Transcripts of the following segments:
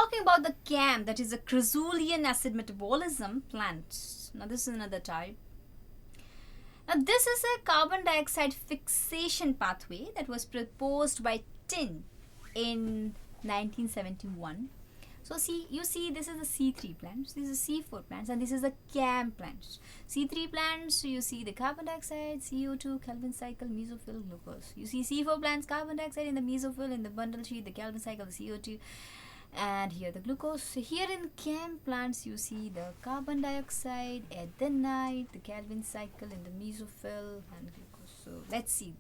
talking about the CAM, that is a Crassulacean acid metabolism plant. Now this is another type. Now this is a carbon dioxide fixation pathway that was proposed by Tin in 1971. So you see this is the C3 plants, this is C4 plants, and this is the CAM plants. C3 plants, you see the carbon dioxide, CO2, Calvin cycle, mesophyll, glucose. You see C4 plants, carbon dioxide in the mesophyll, in the bundle sheet, the Calvin cycle, the CO2, and here the glucose. Here in CAM plants, you see the carbon dioxide at the night, the Calvin cycle in the mesophyll, and glucose. So let's see.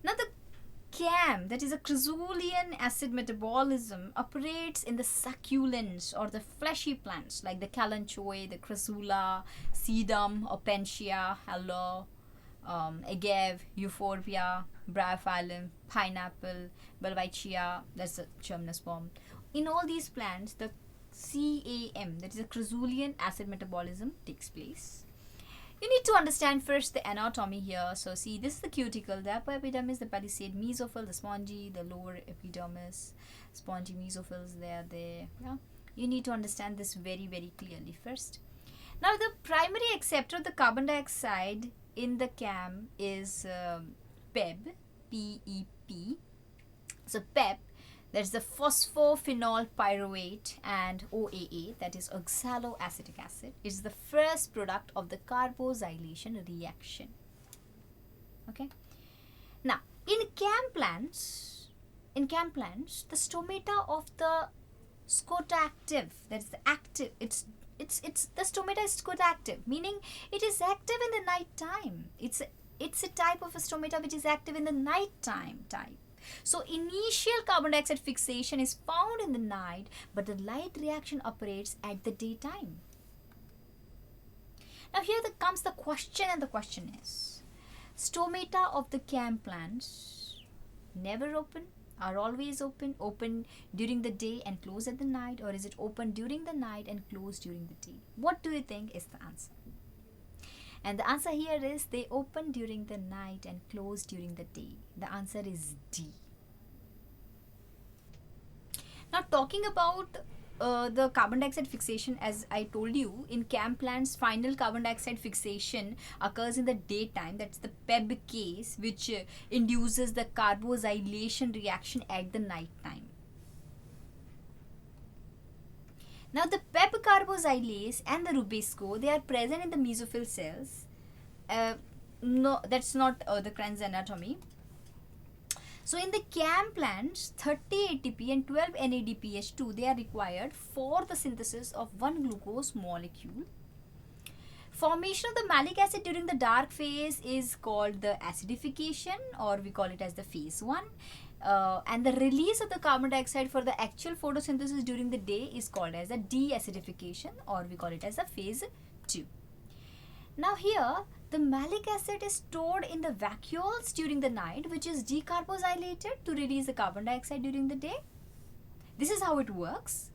Now the CAM, that is a Crassulacean acid metabolism, operates in the succulents or the fleshy plants like the kalanchoe, the crassula, sedum, opentia, aloe, agave, euphorbia, bryophyllum, pineapple, bulbicea, that's the gymnosperm. In all these plants, the CAM, that is a Crassulacean acid metabolism, takes place. You need to understand first the anatomy here. So see, this is the cuticle, the upper epidermis, the palisade, mesophyll, the spongy, the lower epidermis, spongy mesophylls, they are there. Yeah? You need to understand this very, very clearly first. Now the primary acceptor of the carbon dioxide in the CAM is PEP, P-E-P. So PEP, that's the phosphophenol pyruvate, and OAA, that is oxaloacetic acid, is the first product of the carboxylation reaction. Okay. Now, in CAM plants, the stomata of the scotoactive, that is the active, the stomata is scotoactive, meaning it is active in the night time. It's a type of a stomata which is active in the night time type. So initial carbon dioxide fixation is found in the night, but the light reaction operates at the daytime. Now here comes the question, and the question is, stomata of the CAM plants never open, are always open during the day and close at the night, or is it open during the night and close during the day? What do you think is the answer? And the answer here is they open during the night and close during the day. The answer is D. Now talking about the carbon dioxide fixation, as I told you, in CAM plants, final carbon dioxide fixation occurs in the daytime. That's the PEB case, which induces the carboxylation reaction at the night time. Now the PEP carboxylase and the rubisco, they are present in the mesophyll cells. No, that's not the Kranz anatomy. So in the CAM plants, 30 ATP and 12 NADPH2, they are required for the synthesis of one glucose molecule. Formation of the malic acid during the dark phase is called the acidification, or we call it as the phase 1. And the release of the carbon dioxide for the actual photosynthesis during the day is called as a deacidification, or we call it as a phase 2. Now here, the malic acid is stored in the vacuoles during the night, which is decarboxylated to release the carbon dioxide during the day. This is how it works.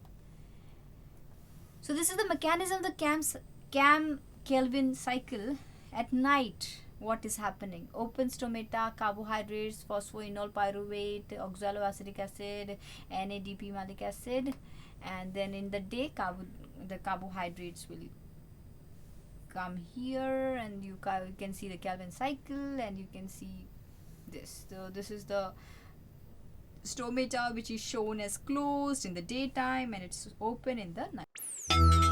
So this is the mechanism of the CAM Kelvin cycle. At night, what is happening? Open stomata, carbohydrates, phosphoenol pyruvate, oxaloacetic acid, NADP malic acid, and then in the day, the carbohydrates will come here, and you can see the Calvin cycle, and you can see this. So this is the stomata, which is shown as closed in the daytime, and it's open in the night.